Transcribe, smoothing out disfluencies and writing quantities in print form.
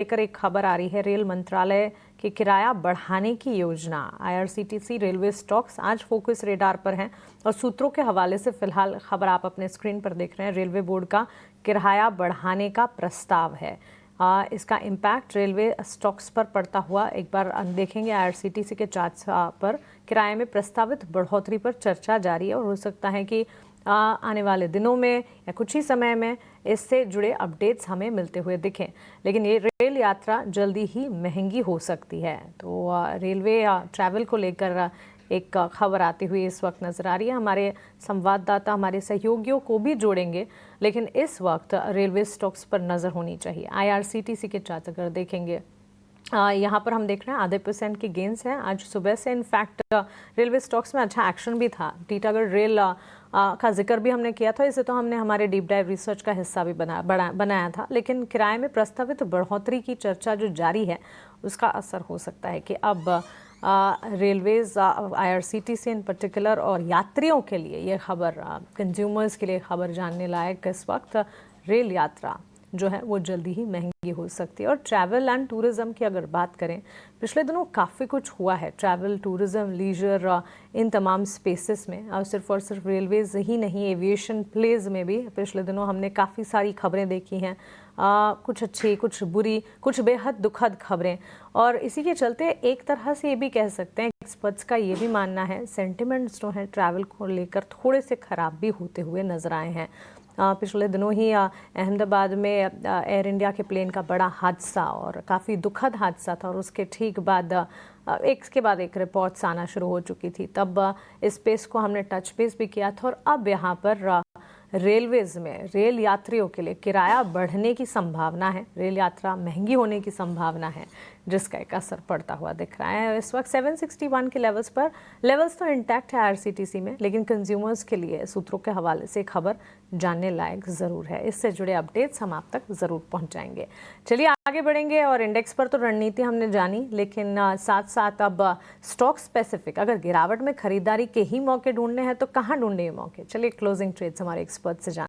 लेकर एक खबर आ रही है। रेल मंत्रालय के किराया बढ़ाने की योजना। आईआरसीटीसी रेलवे स्टॉक्स आज फोकस रेडार पर हैं और सूत्रों के हवाले से फिलहाल खबर आप अपने स्क्रीन पर देख रहे हैं। रेलवे बोर्ड का किराया बढ़ाने का प्रस्ताव है। इसका इम्पैक्ट रेलवे स्टॉक्स पर पड़ता हुआ एक बार देखेंगे। आईआरसीटीसी के चार्ट्स पर किराए में प्रस्तावित बढ़ोतरी पर चर्चा जारी है और हो सकता है कि आने वाले दिनों में या कुछ ही समय में इससे जुड़े अपडेट्स हमें मिलते हुए दिखें। लेकिन ये रेल यात्रा जल्दी ही महंगी हो सकती है। तो रेलवे ट्रैवल को लेकर एक खबर आती हुई इस वक्त नज़र आ रही है। हमारे संवाददाता हमारे सहयोगियों को भी जोड़ेंगे, लेकिन इस वक्त रेलवे स्टॉक्स पर नज़र होनी चाहिए। आईआरसीटीसी के चार्ट अगर देखेंगे, यहाँ पर हम देख रहे हैं आधे % की गेंस हैं आज सुबह से। इनफैक्ट रेलवे स्टॉक्स में अच्छा एक्शन भी था। टीटागढ़ रेल का जिक्र भी हमने किया था। इसे तो हमने हमारे डीप डाइव रिसर्च का हिस्सा भी बनाया था। लेकिन किराए में प्रस्तावित बढ़ोतरी की चर्चा जो जारी है, उसका असर हो सकता है कि अब रेलवेज आईआरसीटीसी इन पर्टिकुलर और यात्रियों के लिए ये खबर, कंज्यूमर्स के लिए खबर जानने लायक इस वक्त रेल यात्रा जो है वो जल्दी ही महंगी हो सकती है। और ट्रैवल एंड टूरिज़्म की अगर बात करें, पिछले दिनों काफ़ी कुछ हुआ है ट्रैवल, टूरिज़्म, लीजर, इन तमाम स्पेसेस में। और सिर्फ रेलवेज़ ही नहीं, एविएशन प्लेस में भी पिछले दिनों हमने काफ़ी सारी खबरें देखी हैं। कुछ अच्छी, कुछ बुरी, कुछ बेहद दुखद खबरें। और इसी के चलते एक तरह से ये भी कह सकते हैं, एक्सपर्ट्स का ये भी मानना है, सेंटिमेंट्स जो हैं ट्रैवल को लेकर थोड़े से ख़राब भी होते हुए नज़र आए हैं। पिछले दिनों ही अहमदाबाद में एयर इंडिया के प्लेन का बड़ा हादसा और काफ़ी दुखद हादसा था, और उसके ठीक बाद एक के बाद एक रिपोर्ट्स आना शुरू हो चुकी थी। तब इस स्पेस को हमने टच बेस भी किया था। और अब यहाँ पर रेलवेज़ में रेल यात्रियों के लिए किराया बढ़ने की संभावना है, रेल यात्रा महंगी होने की संभावना है, जिसका एक असर पड़ता हुआ दिख रहा है। इस वक्त 761 के लेवल्स तो इंटैक्ट है आईआरसीटीसी में, लेकिन कंज्यूमर्स के लिए सूत्रों के हवाले से खबर जानने लायक ज़रूर है। इससे जुड़े अपडेट्स हम आप तक ज़रूर पहुंचाएंगे। चलिए आगे बढ़ेंगे। और इंडेक्स पर तो रणनीति हमने जानी, लेकिन साथ साथ अब स्टॉक स्पेसिफिक अगर गिरावट में खरीदारी के ही मौके ढूंढने हैं तो कहाँ ढूंढने ये मौके। चलिए क्लोजिंग ट्रेड्स हमारे एक्सपर्ट से जान